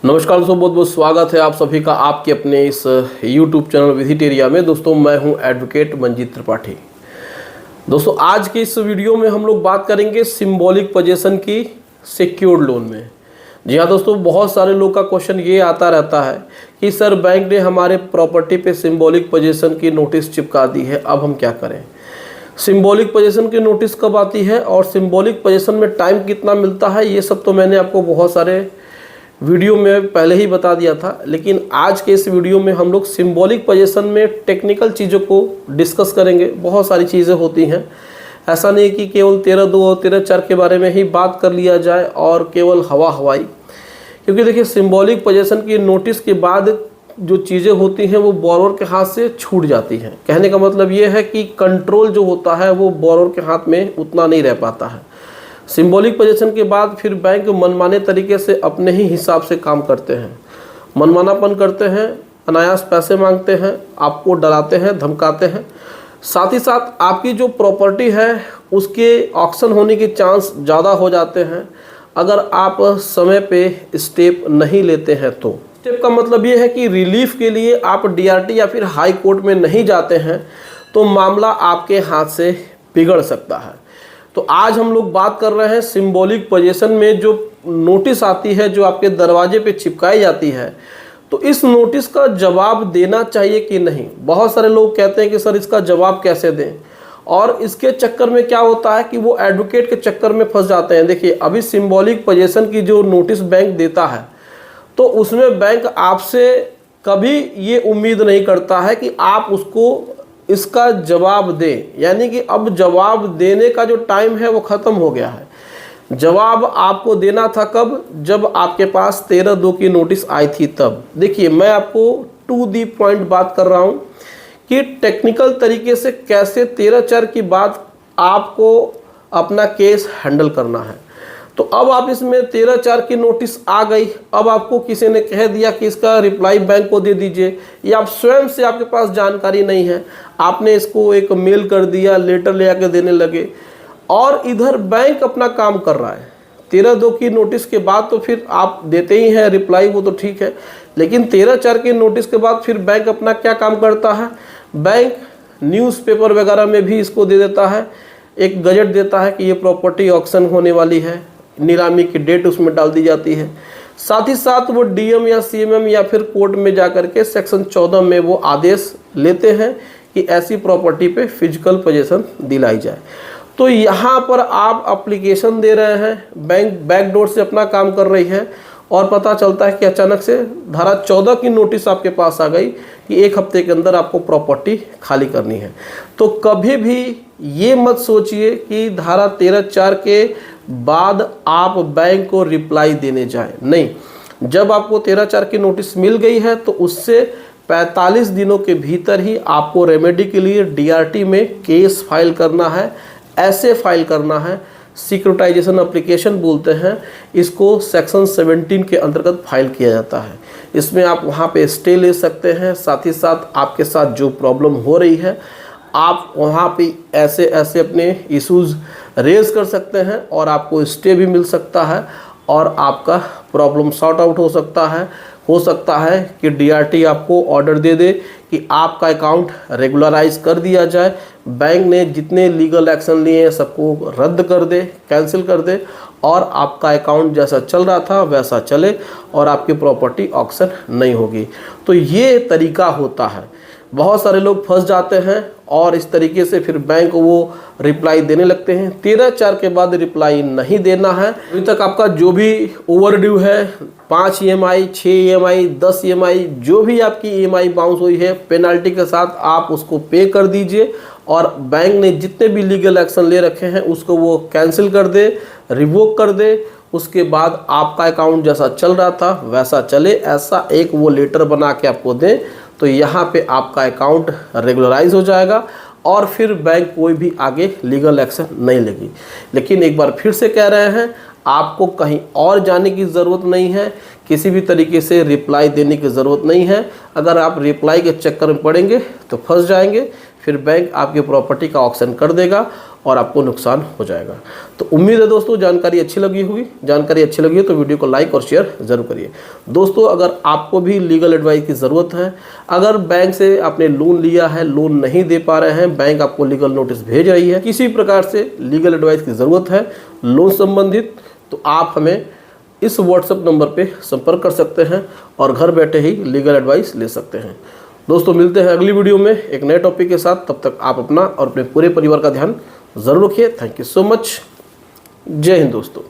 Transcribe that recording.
नमस्कार दोस्तों, बहुत बहुत स्वागत है आप सभी का आपके अपने इस YouTube चैनल विजिटेरिया में। दोस्तों मैं हूं एडवोकेट मंजीत त्रिपाठी। दोस्तों आज के इस वीडियो में हम लोग बात करेंगे सिंबॉलिक पोजीशन की सिक्योर्ड लोन में। जी हाँ दोस्तों, बहुत सारे लोग का क्वेश्चन ये आता रहता है कि सर बैंक ने हमारे प्रॉपर्टी पे सिंबॉलिक पोजीशन की नोटिस चिपका दी है, अब हम क्या करें। सिंबॉलिक पोजीशन की नोटिस कब आती है और सिंबॉलिक पोजीशन में टाइम कितना मिलता है, ये सब तो मैंने आपको बहुत सारे वीडियो में पहले ही बता दिया था। लेकिन आज के इस वीडियो में हम लोग सिंबॉलिक पोजीशन में टेक्निकल चीज़ों को डिस्कस करेंगे। बहुत सारी चीज़ें होती हैं, ऐसा नहीं कि केवल 13(2) और 13(4) के बारे में ही बात कर लिया जाए और केवल हवा हवाई। क्योंकि देखिए सिंबॉलिक पोजीशन की नोटिस के बाद जो चीज़ें होती हैं वो बोरोवर के हाथ से छूट जाती हैं। कहने का मतलब ये है कि कंट्रोल जो होता है वो बोरोवर के हाथ में उतना नहीं रह पाता है। सिंबॉलिक पोजीशन के बाद फिर बैंक मनमाने तरीके से अपने ही हिसाब से काम करते हैं, मनमानापन करते हैं, अनायास पैसे मांगते हैं, आपको डराते हैं, धमकाते हैं। साथ ही साथ आपकी जो प्रॉपर्टी है उसके ऑक्शन होने के चांस ज़्यादा हो जाते हैं अगर आप समय पे स्टेप नहीं लेते हैं। तो स्टेप का मतलब ये है कि रिलीफ के लिए आप डीआरटी या फिर हाई कोर्ट में नहीं जाते हैं तो मामला आपके हाथ से बिगड़ सकता है। तो आज हम लोग बात कर रहे हैं सिंबॉलिक पोजीशन में जो नोटिस आती है, जो आपके दरवाजे पे चिपकाई जाती है, तो इस नोटिस का जवाब देना चाहिए कि नहीं। बहुत सारे लोग कहते हैं कि सर इसका जवाब कैसे दें, और इसके चक्कर में क्या होता है कि वो एडवोकेट के चक्कर में फंस जाते हैं। देखिए अभी सिंबॉलिक पोजीशन की जो नोटिस बैंक देता है तो उसमें बैंक आपसे कभी ये उम्मीद नहीं करता है कि आप उसको इसका जवाब दें। यानी कि अब जवाब देने का जो टाइम है वो ख़त्म हो गया है। जवाब आपको देना था कब, जब आपके पास 13(2) की नोटिस आई थी तब। देखिए मैं आपको टू दी पॉइंट बात कर रहा हूँ कि टेक्निकल तरीके से कैसे 13(4) की बात आपको अपना केस हैंडल करना है। तो अब आप इसमें 13(4) की नोटिस आ गई, अब आपको किसी ने कह दिया कि इसका रिप्लाई बैंक को दे दीजिए, या आप स्वयं से आपके पास जानकारी नहीं है, आपने इसको एक मेल कर दिया, लेटर ले आके देने लगे, और इधर बैंक अपना काम कर रहा है। 13(2) की नोटिस के बाद तो फिर आप देते ही हैं रिप्लाई, वो तो ठीक है, लेकिन 13(4) की नोटिस के बाद फिर बैंक अपना क्या काम करता है। बैंक न्यूज़पेपर वगैरह में भी इसको दे देता है, एक गजट देता है कि ये प्रॉपर्टी ऑक्शन होने वाली है, नीलामी की डेट उसमें डाल दी जाती है। साथ ही साथ वो डीएम या सीएमएम या फिर कोर्ट में जाकर के सेक्शन 14 में वो आदेश लेते हैं कि ऐसी प्रॉपर्टी पे फिजिकल पोजीशन दिलाई जाए। तो यहाँ पर आप एप्लीकेशन दे रहे हैं, बैंक बैकडोर से अपना काम कर रही है, और पता चलता है कि अचानक से धारा 14 की नोटिस आपके पास आ गई कि 1 हफ्ते के अंदर आपको प्रॉपर्टी खाली करनी है। तो कभी भी ये मत सोचिए कि धारा 13(4) के बाद आप बैंक को रिप्लाई देने जाएं। नहीं, जब आपको 13(4) की नोटिस मिल गई है तो उससे 45 दिनों के भीतर ही आपको रेमेडी के लिए डीआरटी में केस फाइल करना है। ऐसे फाइल करना है, सिक्योरिटाइजेशन एप्लीकेशन बोलते हैं इसको, सेक्शन 17 के अंतर्गत फाइल किया जाता है। इसमें आप वहाँ पे स्टे ले सकते हैं, साथ ही साथ आपके साथ जो प्रॉब्लम हो रही है आप वहाँ पे ऐसे ऐसे अपने इश्यूज़ रेज कर सकते हैं और आपको स्टे भी मिल सकता है और आपका प्रॉब्लम सॉर्ट आउट हो सकता है कि डीआरटी आपको ऑर्डर दे दे कि आपका अकाउंट रेगुलराइज कर दिया जाए, बैंक ने जितने लीगल एक्शन लिए हैं सबको रद्द कर दे, कैंसिल कर दे, और आपका अकाउंट जैसा चल रहा था वैसा चले और आपकी प्रॉपर्टी ऑक्शन नहीं होगी। तो ये तरीका होता है। बहुत सारे लोग फंस जाते हैं और इस तरीके से फिर बैंक को वो रिप्लाई देने लगते हैं। 13(4) के बाद रिप्लाई नहीं देना है। अभी तक आपका जो भी ओवरड्यू है, 5 EMI, 6 EMI, 10 EMI, जो भी आपकी EMI बाउंस हुई है, पेनल्टी के साथ आप उसको पे कर दीजिए, और बैंक ने जितने भी लीगल एक्शन ले रखे हैं उसको वो कैंसिल कर दे, रिवोक कर दे। उसके बाद आपका अकाउंट जैसा चल रहा था वैसा चले, ऐसा एक वो लेटर बना के आपको दें, तो यहाँ पे आपका अकाउंट रेगुलराइज हो जाएगा और फिर बैंक कोई भी आगे लीगल एक्शन नहीं लेगी। लेकिन एक बार फिर से कह रहे हैं, आपको कहीं और जाने की ज़रूरत नहीं है, किसी भी तरीके से रिप्लाई देने की ज़रूरत नहीं है। अगर आप रिप्लाई के चक्कर में पड़ेंगे तो फंस जाएंगे, फिर बैंक आपकी प्रॉपर्टी का ऑक्शन कर देगा और आपको नुकसान हो जाएगा। तो उम्मीद है दोस्तों जानकारी अच्छी लगी होगी। जानकारी अच्छी लगी हो तो वीडियो को लाइक और शेयर जरूर करिए। दोस्तों अगर आपको भी लीगल एडवाइस की ज़रूरत है, अगर बैंक से आपने लोन लिया है, लोन नहीं दे पा रहे हैं, बैंक आपको लीगल नोटिस भेज रही है, किसी प्रकार से लीगल एडवाइस की ज़रूरत है लोन संबंधित, तो आप हमें इस व्हाट्सएप नंबर पे संपर्क कर सकते हैं और घर बैठे ही लीगल एडवाइस ले सकते हैं। दोस्तों मिलते हैं अगली वीडियो में एक नए टॉपिक के साथ। तब तक आप अपना और अपने पूरे परिवार का ध्यान ज़रूर रखिए। Thank you so much. जय हिंद दोस्तों।